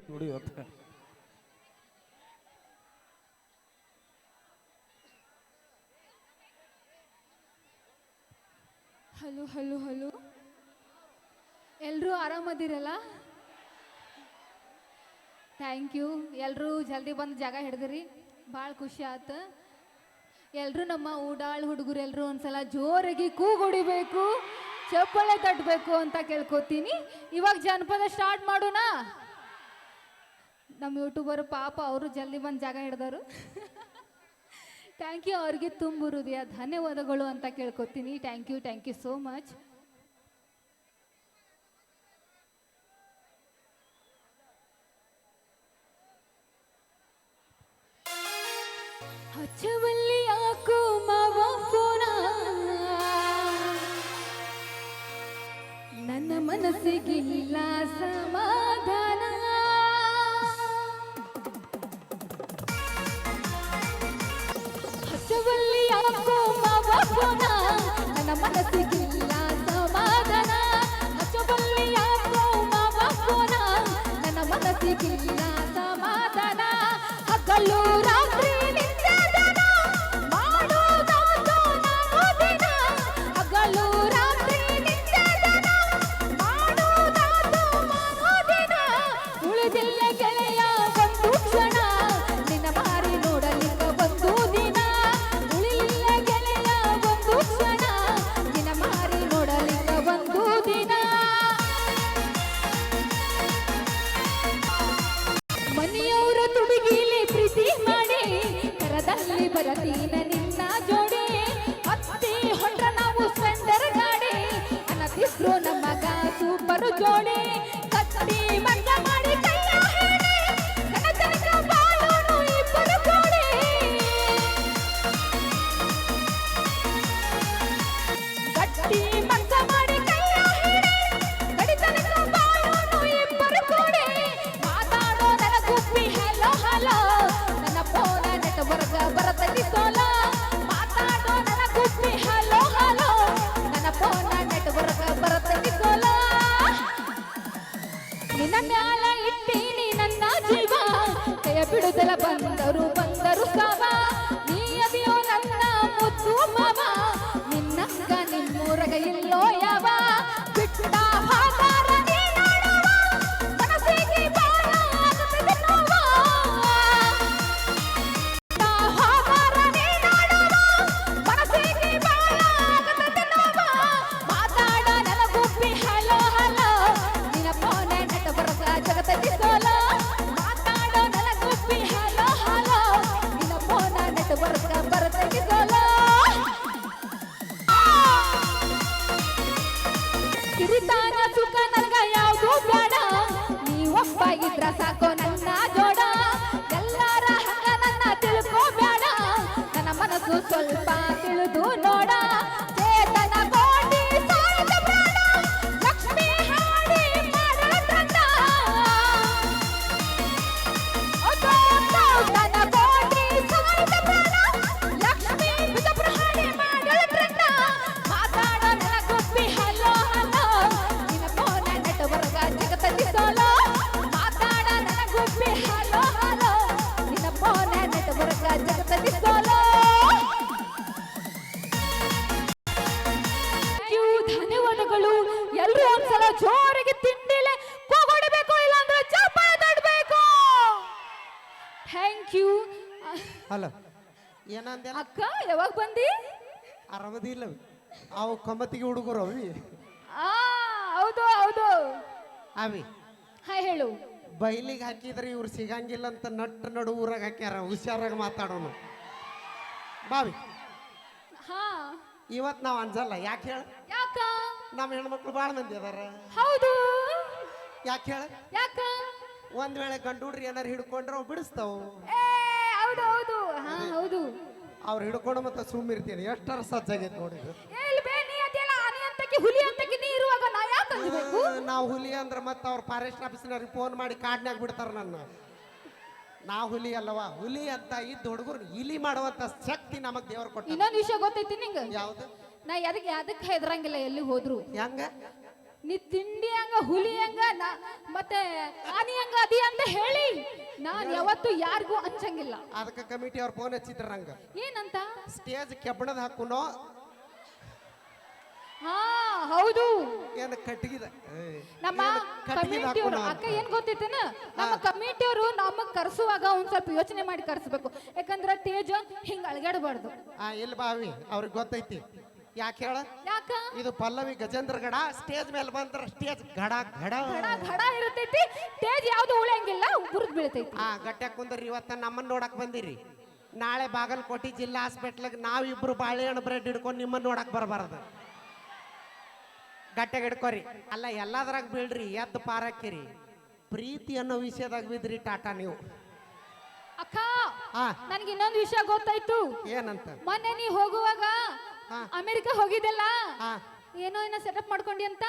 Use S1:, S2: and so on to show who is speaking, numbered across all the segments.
S1: ನೋಡಿ ಇವತ್ತು
S2: hello hello hello ಎಲ್ಲರೂ ಆರಾಮದಿರಲ್ಲ. Thank you. ಎಲ್ಲರೂ ಜಲ್ದಿ ಬಂದು ಜಾಗ ಹಿಡ್ದಿರಿ, ಭಾಳ ಖುಷಿ ಆಯ್ತು. ಎಲ್ಲರೂ ನಮ್ಮ ಊಡಾಳ್ ಹುಡುಗರು ಎಲ್ಲರೂ ಒಂದ್ಸಲ ಜೋರಾಗಿ ಕೂಗುಡಿಬೇಕು, ಚಪ್ಪಾಳೆ ತಟ್ಟಬೇಕು ಅಂತ ಕೇಳ್ಕೊತೀನಿ. ಇವಾಗ ಜನಪದ ಸ್ಟಾರ್ಟ್ ಮಾಡೋಣ. ನಮ್ಮ ಯೂಟ್ಯೂಬರ್ ಪಾಪ ಅವರು ಜಲ್ದಿ ಬಂದು ಜಾಗ ಹಿಡ್ದರು. Thank you. ಅವ್ರಿಗೆ ತುಂಬ ಹೃದಯ ಧನ್ಯವಾದಗಳು ಅಂತ ಕೇಳ್ಕೊತೀನಿ. Thank you so much. ಹಚ್ಚವಲ್ಲಿ ಯಾಕೋ ಮಾವ ಫೋನ, ನನ್ನ ಮನಸ್ಸಿಗಿಲ್ಲ ಸಮಾಧಾನ. ಹಚ್ಚವಲ್ಲಿ ಯಾಕೋ ಮಾವ ಫೋನ, ನನ್ನ ಮನಸ್ಸಿಗಿಲ್ಲ ಸಮಾಧಾನ. ಹಚ್ಚವಲ್ಲಿ ಯಾಕೋ ಮಾವ ಫೋನ, ನನ್ನ ಮನಸ್ಸಿಗಿಲ್ಲ ಸಮಾಧಾನ. ಹಗಲು ರಾತ್ರಿ ಬರತೀನ ನಿನ್ನ ಜೋಡಿ, ಹತ್ತಿ ಹೊಂಡ್ರ ನಾವು ಸ್ಪೆಂಡರ್ ಗಾಡಿ, ಅನ್ನತಿದ್ರು ನಮ್ಮಗ ಸೂಪರ್ ಜೋಡಿ. ಕತ್ತಿ ಮಂಗ ಮಾಡಿ ಕೈಯ ಹೇಳಿ, ನನ್ನ ತನಕ ಬಾಳೋನು ಇಬ್ಬರು ಜೋಡಿ. ಗಟ್ಟಿ ಮಂಗ ಮಾಡಿ ಕೈಯ ಹೇಳಿ, ಗಡಿ ತನಕ ಬಾಳೋನು ಇಬ್ಬರು ಜೋಡಿ. ಮಾತಾಡೋ ನನ್ನ ಗುಬ್ಬಿ ಹಲೋ ಹಲೋ, ನನ್ನ ಫೋನ ನೆಟ್ವರ್ಕ್ ಬರತೈತಿ ಸೋಲ. ಮಾತಾಡೋ ನನ್ನ ಗುಬ್ಬಿ ಹಲೋ ಹಲೋ, ನನ್ನ ಫೋನ ನೆಟ್ವರ್ಕ್ ಬರತೈತಿ ಸೋಲ. ನಿನ್ನ ಮ್ಯಾಲ ಇಟ್ಟೀನಿ ನನ್ನ ಜೀವ, ಕೈಯ ಬಿಡುದಲ ಬಂದರು ಸಾವ. ನೀ ಅದಿಯೋ ನನ್ನ ಮುದ್ದು ಮಾವ, ನಿನ್ನಂಗ ನಿಮ್ಮೂರಗ ಇಲ್ಲೋ ಯಾವ. ಬಿಟ್ಟ ಹಾಗಾರ ನೀ ನೋಡುವ, ಮನಸ್ಸಿಗೆ ಬಾಳ ಆಗುತ್ತದೆ ನೋವ. ಕಿರಿತಾನ ಸುಖ ನನಗ ಯಾವುದು ಬೇಡ, ನೀ ಒಪ್ಪಾಗಿದ್ರ ಸಾಕೋ ನನ್ನ ಜೋಡ. ಎಲ್ಲಾರ ಹಂಗ ನನ್ನ ತಿಳ್ಕೋಬೇಡ, ನನ್ನ ಮನಸ್ಸು ಸ್ವಲ್ಪ ತಿಳಿದು ನೋಡ. ಚೇತನ ಕೋಟಿ ಸಾಯ್ದ ಪ್ರಾಣ, ಲಕ್ಷ್ಮಿ ಹಾಡಿ ಮಾಡಳ ತಂಡ. ಚೇತನ ಕೋಟಿ ಸಾಯ್ದ ಪ್ರಾಣ, ಲಕ್ಷ್ಮಿ ಬಿಜಪುರ ಹಾಡಿ ಮಾಡಳ ತಂಡ. ಮಾತಾಡ ನನ್ನ ಗುಬ್ಬಿ ಹಲೋ ಹಲೋ, ನಿನ್ನ ಫೋನ ನೆಟ್ವರ್ಕ್ ಜಗತ್ತಲ್ಲಿ ಸೋಲೋ. ಮಾತಾಡ ನನ್ನ ಗುಬ್ಬಿ ಹಲೋ ಹಲೋ, ನಿನ್ನ ಫೋನ ನೆಟ್ವರ್ಕ್ ಜಗತ್ತಲ್ಲಿ ಸೋಲೋ. ಧನ್ಯವಾದಗಳು. ಎಲ್ಲರೂ ಒಂದ್ಸಲ ಜೋರಿಗೆ ತಿಂಡಿಲೆ ಕೂಗೊಡಬೇಕು, ಇಲ್ಲಾಂದ್ರೆ ಚಪ್ಪಾಳೆ ತಟ್ಟಬೇಕು. Thank you.
S3: ಹಲೋ ಏನಂದೆ
S2: ಅಕ್ಕ ಯಾವಾಗ ಬಂದಿ?
S3: ಆರಾಮದಿಲ್ಲ ಅವು ಕಮ್ಮತ್ತಿಗೆ ಹುಡುಗರು ಅವಿ.
S2: ಹೌದು ಹೌದು.
S3: ಅವಿ
S2: ಹಾಯ್ ಹೇಳು.
S3: ಬೈಲಿಗೆ ಹಾಕಿದ್ರೆ ಇವ್ರು ಸಿಗಂಗಿಲ್ಲ ಅಂತ ನಟ್ಟು ನಡು ಊರಾಗ ಹಾಕ್ಯಾರ. ಹುಷಾರಾಗಿ ಮಾತಾಡೋನು ಬಾವಿ.
S2: ಹಾ
S3: ಇವತ್ತು ನಾವು ಅನ್ಸಲ್ಲ. ಯಾಕೆ ಹೇಳ?
S2: ಯಾಕ?
S3: ನಮ್ಮ ಹೆಣ್ಮಕ್ಳು ಭಾಳ ಮಂದಿ ಅದಾರ.
S2: ಹೌದು.
S3: ಯಾಕೆ ಹೇಳ?
S2: ಯಾಕ?
S3: ಒಂದ್ ವೇಳೆ ಗಂಡು ಹುಡ್ರಿ ಏನಾರು ಹಿಡ್ಕೊಂಡ್ರೆ ಅವು ಬಿಡಿಸ್ತಾವ.
S2: ಹೌದು ಹೌದು. ಹಾ ಹೌದು.
S3: ಅವ್ರು ಹಿಡ್ಕೊಂಡು ಮತ್ತೆ ಸುಮ್ಮಿರ್ತೀನಿ. ಎಷ್ಟರ ಸಜ್ಜಾಗೈತೆ ನೋಡಿ.
S2: ಹುಲಿ ಅಂತಕ್ಕೆ ನೀ ಇರುವಾಗ ನಾ ಯಾಕೆ ಅಂಜಬೇಕು?
S3: ನಾವು ಹುಲಿ ಅಂದ್ರೆ ಮತ್ತೆ ಅವ್ರ ಫಾರೆಸ್ಟ್ ಆಫೀಸ್ನವ್ರಿಗೆ ಫೋನ್ ಮಾಡಿ ಕಾಡ್ನಾಗ ಬಿಡ್ತಾರ ನನ್ನ. ನಾ ಹುಲಿ ಅಲ್ಲವಾ, ಹುಲಿ ಅಂತ ಇದ್ದ ಹುಡುಗರು ಇಲಿ ಮಾಡುವಂತ ಶಕ್ತಿ ನಮಗ್ ದೇವ್ರು ಕೊಟ್ಟ.
S2: ಇನ್ನೊಂದು ವಿಷಯ ಗೊತ್ತೈತಿ ನಿಂಗ?
S3: ಯಾವ್ದು?
S2: ನಾ ಯಾದಕ್ಕೆ ಹೆದರಂಗಿಲ್ಲ ಎಲ್ಲಿ ಹೋದ್ರು.
S3: ಹೆಂಗ?
S2: ನೀ ತಿಂಡಿ ಹಂಗ ಹುಲಿ ಹಂಗ ಮತ್ತೆ ಆನಿ ಹಂಗ ಅದಿ ಅಂತ ಹೇಳಿ ನಾನ್ ಯಾವತ್ತು ಯಾರಿಗೂ ಹಂಚಂಗಿಲ್ಲ.
S3: ಅದಕ್ಕೆ ಕಮಿಟಿ ಅವ್ರು ಫೋನ್ ಹಚ್ಚಿದ್ರ ನಂಗ
S2: ಏನಂತ?
S3: ಸ್ಟೇಜ್ ಕೆಬ್ಬಣದ ಹಾಕುನೋ
S2: ಹಾ ಹೌದು,
S3: ಏನು ಕಟ್ಟಿಗಿದ
S2: ನಮ್ಮ ಕಮಿಟಿಯವರು ಅಕ್ಕ ಏನ್ ಗೊತ್ತೈತೇನ, ನಮ್ಮ ಕಮಿಟಿಯವರು ನಮಗ್ ಕರ್ಸುವಾಗ ಒಂದ್ ಸ್ವಲ್ಪ ಯೋಚನೆ ಮಾಡಿ ಕರ್ಸ್ಬೇಕು. ಯಾಕಂದ್ರ ಸ್ಟೇಜ್ ಹಿಂಗ ಅಳಗಾಡಬಾರ್ದು.
S3: ಇಲ್ಲ ಬಾವಿ ಅವ್ರಿಗೆ ಗೊತ್ತೈತಿ. ಯಾಕೆ ಹೇಳ?
S2: ಯಾಕ?
S3: ಇದು ಪಲ್ಲವಿ ಗಜೇಂದ್ರಗಡ. ಸ್ಟೇಜ್ ಮೇಲೆ ಬಂದ್ರ ಸ್ಟೇಜ್ ಗಡ ಗಡ
S2: ಗಡ ಗಡ ಇರ್ತೈತಿ. ಸ್ಟೇಜ್ ಯಾವ್ದು ಉಳಿಯಂಗಿಲ್ಲ, ಬುರ್ದ್ ಬೀಳ್ತೈತಿ.
S3: ಗಟ್ಟ್ಯಾಗ ಕುಂದ್ರಿ. ಇವತ್ತ ನಮ್ಮನ್ನ ನೋಡಕ್ ಬಂದಿರಿ, ನಾಳೆ ಬಾಗಲಕೋಟೆ ಜಿಲ್ಲಾ ಹಾಸ್ಪಿಟ್ಲಾಗ ನಾವಿಬ್ರು ಬಾಳೆಹಣ್ಣು ಬ್ರೆಡ್ ಹಿಡ್ಕೊಂಡು ನಿಮ್ಮನ್ನ ನೋಡಕ್ ಬರಬಾರ್ದು. ಗಟ್ಟ್ಯಾಗ ಹಿಡ್ಕೋರಿ. ಅಲ್ಲ ಎಲ್ಲದ್ರಾಗ ಬೀಳ್ರಿ, ಎದ್ದು ಪಾರಾಕಿರಿ. ಪ್ರೀತಿ ಅನ್ನೋ ವಿಷಯದಾಗ ಬಿದ್ರಿ ಟಾಟಾ ನೀವು.
S2: ಅಕ್ಕ ನನ್ಗೆ ಇನ್ನೊಂದು ವಿಷಯ ಗೊತ್ತಾಯ್ತು.
S3: ಏನಂತ?
S2: ಮೊನ್ನೆ ನೀ ಹೋಗುವಾಗ ಅಮೆರಿಕ ಹೋಗಿದ್ದಲ್ಲ, ಏನೋ ಸೆಟಪ್ ಮಾಡ್ಕೊಂಡಿ ಅಂತ,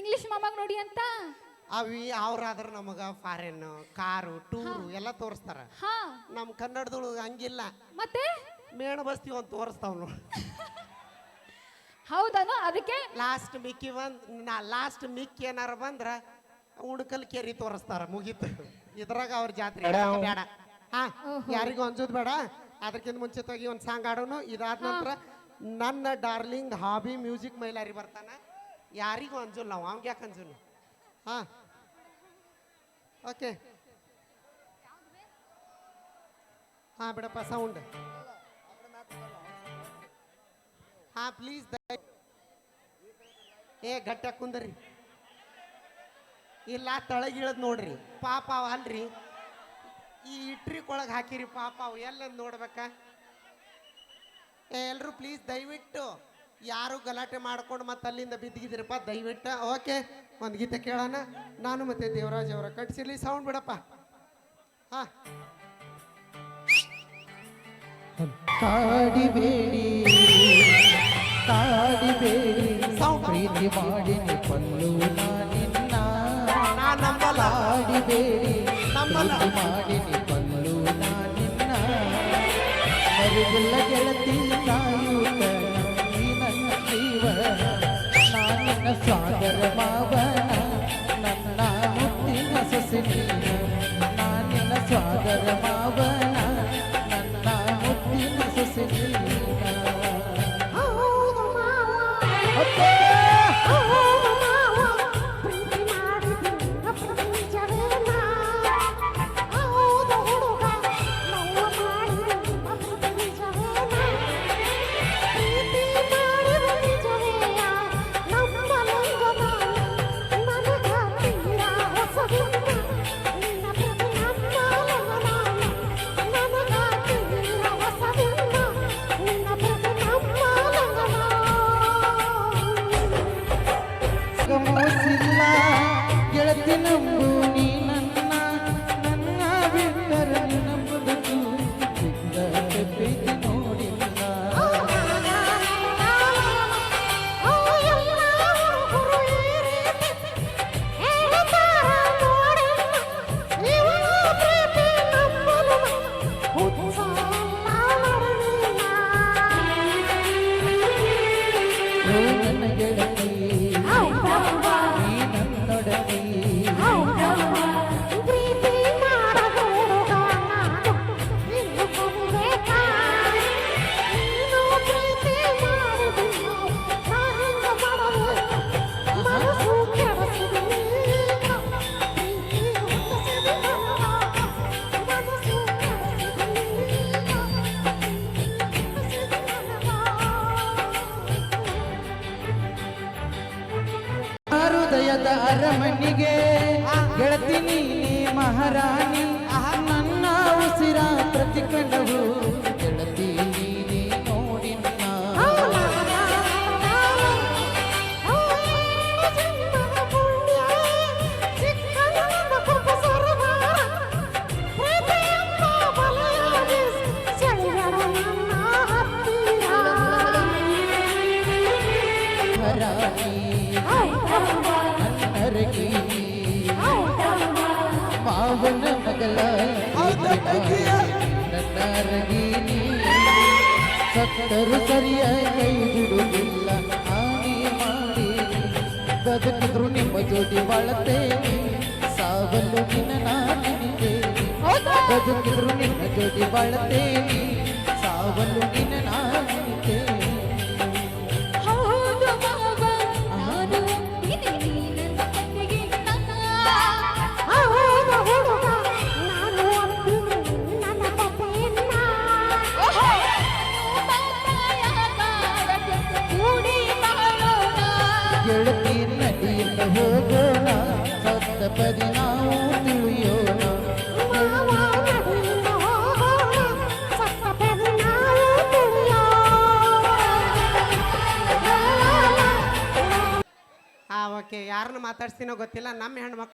S2: ಇಂಗ್ಲಿಷ್ ಮಾಮಾಗ್ ನೋಡಿ ಅಂತ.
S3: ಅವಿ ಅವ್ರಾದ್ರ ನಮಗ ಫಾರಿನ್ ಕಾರು ಟೂರು ಎಲ್ಲ ತೋರಿಸ್ತಾರ. ನಮ್ ಕನ್ನಡದಳು ಹಂಗಿಲ್ಲ.
S2: ಮತ್ತೆ
S3: ಮೇಣ ಬಸ್ತಿ ಒಂದ್ ತೋರಿಸ್ತಾವ್ ನೋಡಿ.
S2: ಹೌದಾನು? ಅದಕ್ಕೆ
S3: ಲಾಸ್ಟ್ ಮಿಕ್ಕಿ ಏನಾರ ಬಂದ್ರ ಉಣಕಲ್ ಕೇರಿ ತೋರಿಸ್ತಾರ. ಮುಗೀತು. ಇದ್ರಾಗ ಅವ್ರ ಜಾತ್ರೆ ಬೇಡ. ಯಾರಿಗೂ ಅಂಜೋದ್ ಬೇಡ. ಅದಕ್ಕಿಂತ ಮುಂಚಿತವಾಗಿ ಒಂದ್ ಸಾಂಗ್ ಆಡೋನು. ಇದಾದ ನಂತರ ನನ್ನ ಡಾರ್ಲಿಂಗ್ ಹಾಬಿ ಮ್ಯೂಸಿಕ್ ಮೈಲಾರಿ ಬರ್ತಾನ. ಯಾರಿಗೂ ಅಂಜುಲ್ ನಾವು, ಅವ್ಗೆ ಯಾಕೆ ಅಂಜುನು? ಓಕೆ ಬಿಡಪ್ಪ ಸೌಂಡ್. ಪ್ಲೀಸ್ ಗಟ್ಟ ಕುಂದ್ರಿ. ಇಲ್ಲ ತಳಗಿಳದ್ ನೋಡ್ರಿ. ಪಾಪ ಅವ ಅಲ್ರಿ, ಈ ಇಟ್ರಿಕೊಳಗೆ ಹಾಕಿರಿ ಪಾಪ ಅವು ಎಲ್ಲಂದು ನೋಡ್ಬೇಕ. ಎಲ್ರು ಪ್ಲೀಸ್ ದಯವಿಟ್ಟು ಯಾರು ಗಲಾಟೆ ಮಾಡ್ಕೊಂಡು ಮತ್ತೆ ಅಲ್ಲಿಂದ ಬಿದ್ದಿದ್ದೀರಪ್ಪ ದಯವಿಟ್ಟು. ಓಕೆ, ಒಂದು ಗೀತೆ ಕೇಳೋಣ. ನಾನು ಮತ್ತೆ ದೇವರಾಜ್ ಅವರ ಕಟ್ಸಿರ್ಲಿ. ಸೌಂಡ್ ಬಿಡಪ್ಪ.
S1: ಕಾಡಿಬೇಡಿ ಕಾಡಿಬೇಡಿ ಪ್ರೀತಿ ಮಾಡಿ ಪಲ್ಲು ನಿನ್ನ ಕಾಡಿಬೇಡಿ ಪ್ರೀತಿ ಮಾಡಿ ಪಲ್ಲು ನಿನ್ನ ಮರುಗುಲ್ಲ ಗೆಳತಿ ಕಾಯುತ್ತ ನೀ ನನ್ನ ಜೀವನ ನಾನಿನ್ನ ಸಾಗರ ಮಾವನ ನನ್ನ ಮುತ್ತಿನ ಸೊಸೆ ನೀನು ನಾನಿನ್ನ ಸಾಗರ ಮಾವನ ನನ್ನ ಮುತ್ತಿನ ಸೊಸೆ ನೀನು. ಮೋಸಿಲ್ಲ ಗೆಳತಿ ನಂಬು ನೀ ನನ್ನ ನನ್ನ ಬಿಟ್ಟರ ನಂಬುದು ಪ್ರೀತಿ ನೋಡಿಲ್ಲ. ನನ್ನ ಗೆಳತಿ ಹೃದಯದ ಅರಮನೆಗೆ ಗೆಳತಿ ನೀನೇ ಮಹಾರಾಣಿ ನನ್ನ ಉಸಿರ ಪ್ರತಿ ಕಣವು ಗೆಳತಿ ನೀನೇ ನೋಡಿನ. ಮಾವನ ಮಗಳ ನನ್ನ ರಗೀನಿ ಸತ್ತರು ಸರಿಯ ಕೈ ಬಿಡುವುದಿಲ್ಲ ಹಾನಿ ಮಾಡಿ ಬದುಕಿದ್ರು ನಿಮ್ಮ ಜೋಡಿ ಬಾಳತೇನೆ ಸಾವಲು ನಿನ್ನ ನಾನಿದ್ದೇನೆ ಬದುಕಿದ್ರು ನಿನ್ನ ಜೋಡಿ ಬಾಳತೇನೆ ಸಾವಲು ನಿನ್ನ ನಾನಿದ್ದೇನೆ
S2: ಹೌದು ಮಾವ ನಾನು ಒಪ್ಪಿದೆ ನನ್ನ ಕಣ್ಣಿಗೆ ಹೌದು ಹುಡುಗ ನಾನು ಒಪ್ಪಿದೆ ನನ್ನ ಕಥೆಯನ್ನ ಕೂಡಿ ಬಾಳೋಣ
S1: ಗೆಳತಿ ನದಿಯಿಂದ ಹೋಗೋಣ ಸತ್ತ ಪದಿ ನಾವು ತಿಳಿಯೋಣ
S3: ಓಕೆ ಯಾರನ್ನ ಮಾತಾಡ್ಸ್ತೀನೋ ಗೊತ್ತಿಲ್ಲ ನಮ್ಮ ಹೆಣ್ಮಕ್ಳು